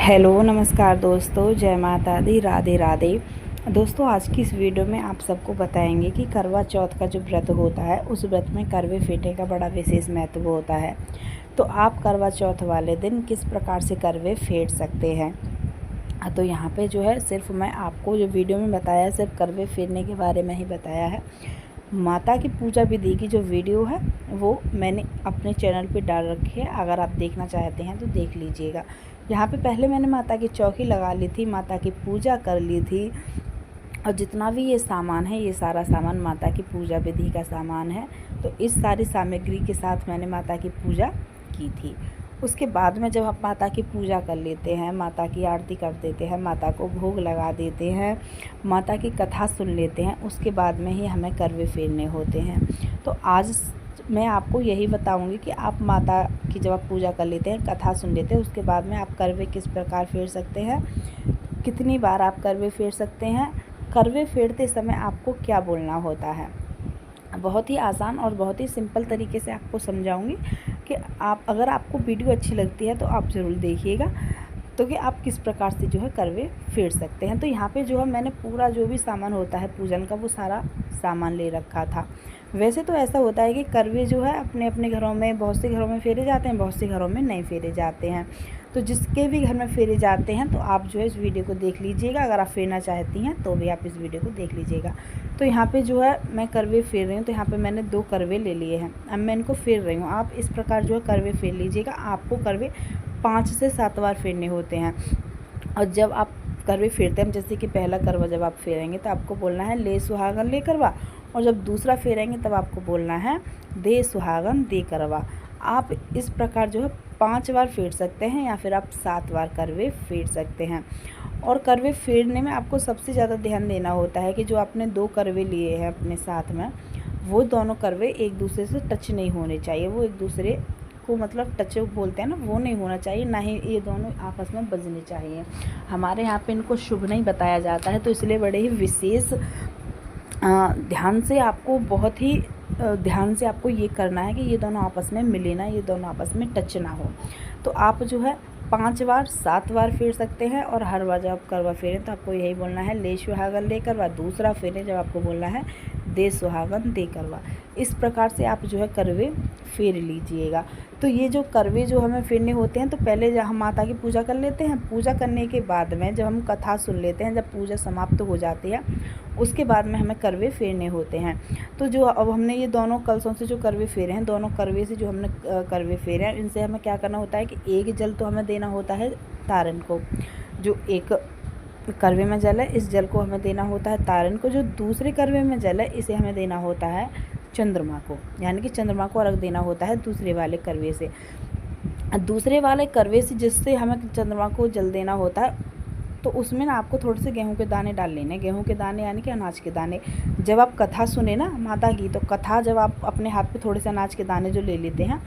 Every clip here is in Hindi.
हेलो नमस्कार दोस्तों, जय माता दी, राधे राधे। दोस्तों, आज की इस वीडियो में आप सबको बताएंगे कि करवा चौथ का जो व्रत होता है उस व्रत में करवे फेंटने का बड़ा विशेष महत्व होता है। तो आप करवा चौथ वाले दिन किस प्रकार से करवे फेंट सकते हैं। तो यहाँ पे जो है सिर्फ मैं आपको जो वीडियो में बताया सिर्फ करवे फेरने के बारे में ही बताया है। माता की पूजा विधि की जो वीडियो है वो मैंने अपने चैनल पे डाल रखी है, अगर आप देखना चाहते हैं तो देख लीजिएगा। यहाँ पे पहले मैंने माता की चौकी लगा ली थी, माता की पूजा कर ली थी, और जितना भी ये सामान है ये सारा सामान माता की पूजा विधि का सामान है। तो इस सारी सामग्री के साथ मैंने माता की पूजा की थी। उसके बाद में जब आप माता की पूजा कर लेते हैं, माता की आरती कर देते हैं, माता को भोग लगा देते हैं, माता की कथा सुन लेते हैं, उसके बाद में ही हमें करवे फेरने होते हैं। तो आज मैं आपको यही बताऊंगी कि आप माता की जब आप पूजा कर लेते हैं, कथा सुन लेते हैं, उसके बाद में आप करवे किस प्रकार फेर सकते हैं, कितनी बार आप करवे फेर सकते हैं, करवे फेरते समय आपको क्या बोलना होता है। बहुत ही आसान और बहुत ही सिंपल तरीके से आपको समझाऊंगी कि आप अगर आपको वीडियो अच्छी लगती है तो आप ज़रूर देखिएगा, तो कि आप किस प्रकार से जो है करवे फेर सकते हैं। तो यहाँ पे जो है मैंने पूरा जो भी सामान होता है पूजन का वो सारा सामान ले रखा था। वैसे तो ऐसा होता है कि करवे जो है अपने अपने घरों में, बहुत से घरों में फेरे जाते हैं, बहुत से घरों में नहीं फेरे जाते हैं। तो जिसके भी घर में फेरे जाते हैं तो आप जो है इस वीडियो को देख लीजिएगा, अगर आप फेरना चाहती हैं तो भी आप इस वीडियो को देख लीजिएगा। तो यहाँ पे जो है मैं करवे फेर रही हूँ, तो यहाँ पे मैंने 2 करवे ले लिए हैं। अब मैं इनको फेर रही हूँ। आप इस प्रकार जो है करवे फेर लीजिएगा। आपको करवे 5 से 7 बार फेरने होते हैं। और जब आप करवे फेरते हैं, जैसे कि पहला करवा जब आप फेरेंगे तो आपको बोलना है ले सुहागन ले करवा, और जब दूसरा फेरेंगे तब आपको बोलना है दे सुहागन दे करवा। आप इस प्रकार जो है 5 बार फेर सकते हैं या फिर आप 7 बार करवे फेर सकते हैं। और करवे फेरने में आपको सबसे ज़्यादा ध्यान देना होता है कि जो आपने 2 करवे लिए हैं अपने साथ में, वो दोनों करवे एक दूसरे से टच नहीं होने चाहिए। वो एक दूसरे को मतलब टच बोलते हैं ना, वो नहीं होना चाहिए, ना ही ये दोनों आपस में बजने चाहिए। हमारे यहाँ पे इनको शुभ नहीं बताया जाता है, तो इसलिए बड़े ही विशेष ध्यान से आपको, बहुत ही ध्यान से आपको ये करना है कि ये दोनों आपस में मिले ना, ये दोनों आपस में टच ना हो। तो आप जो है 5 बार 7 बार फेर सकते हैं। और हर बार जब आप करवा फेरें तो आपको यही बोलना है ले सुहागन ले करवा। दूसरा फेरें जब आपको बोलना है दे सुहागन दे करवा। इस प्रकार से आप जो है करवे फेर लीजिएगा। तो ये जो करवे जो हमें फेरने होते हैं, तो पहले जब हम माता की पूजा कर लेते हैं, पूजा करने के बाद में जब हम कथा सुन लेते हैं, जब पूजा समाप्त हो जाती है उसके बाद में हमें करवे फेरने होते हैं। तो जो अब हमने ये दोनों कलशों से जो करवे फेरे हैं, दोनों करवे से जो हमने करवे फेरे हैं, इनसे हमें क्या करना होता है कि एक जल तो हमें देना होता है तारन को। जो एक करवे में जल है इस जल को हमें देना होता है तारन को। जो दूसरे करवे में जल है इसे हमें देना होता है चंद्रमा को, यानी कि चंद्रमा को अर्घ देना होता है दूसरे वाले करवे से। दूसरे वाले करवे से जिससे हमें चंद्रमा को जल देना होता है, तो उसमें ना आपको थोड़े से गेहूं के दाने डाल लेने। गेहूं के दाने यानी कि अनाज के दाने। जब आप कथा सुने ना माता की, तो कथा जब आप अपने हाथ पे थोड़े से अनाज के दाने जो ले लेते हैं,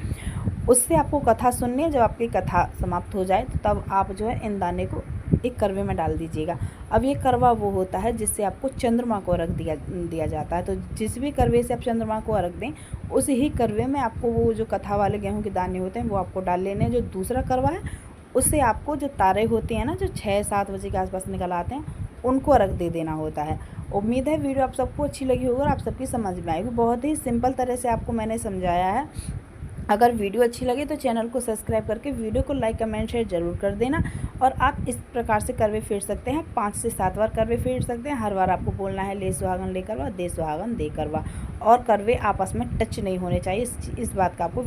उससे आपको कथा सुननी है। जब आपकी कथा समाप्त हो जाए तो तब आप जो है इन दाने को एक करवे में डाल दीजिएगा। अब ये करवा वो होता है जिससे आपको चंद्रमा को अर्घ दिया जाता है। तो जिस भी करवे से आप चंद्रमा को अर्घ दें, उस ही करवे में आपको वो जो कथा वाले गेहूं के दाने होते हैं वो आपको डाल लेने हैं। जो दूसरा करवा है उससे आपको जो तारे होते हैं ना, जो 6-7 बजे के आसपास निकल आते हैं, उनको अर्घ दे देना होता है। उम्मीद है वीडियो आप सबको अच्छी लगी होगी और आप सबकी समझ में आएगी। बहुत ही सिंपल तरह से आपको मैंने समझाया है। अगर वीडियो अच्छी लगे तो चैनल को सब्सक्राइब करके वीडियो को लाइक कमेंट शेयर ज़रूर कर देना। और आप इस प्रकार से करवे फेर सकते हैं, 5 से 7 बार करवे फेर सकते हैं। हर बार आपको बोलना है ले सुहागन ले करवा, दे सुहागन दे करवा। और करवे आपस में टच नहीं होने चाहिए, इस बात का आपको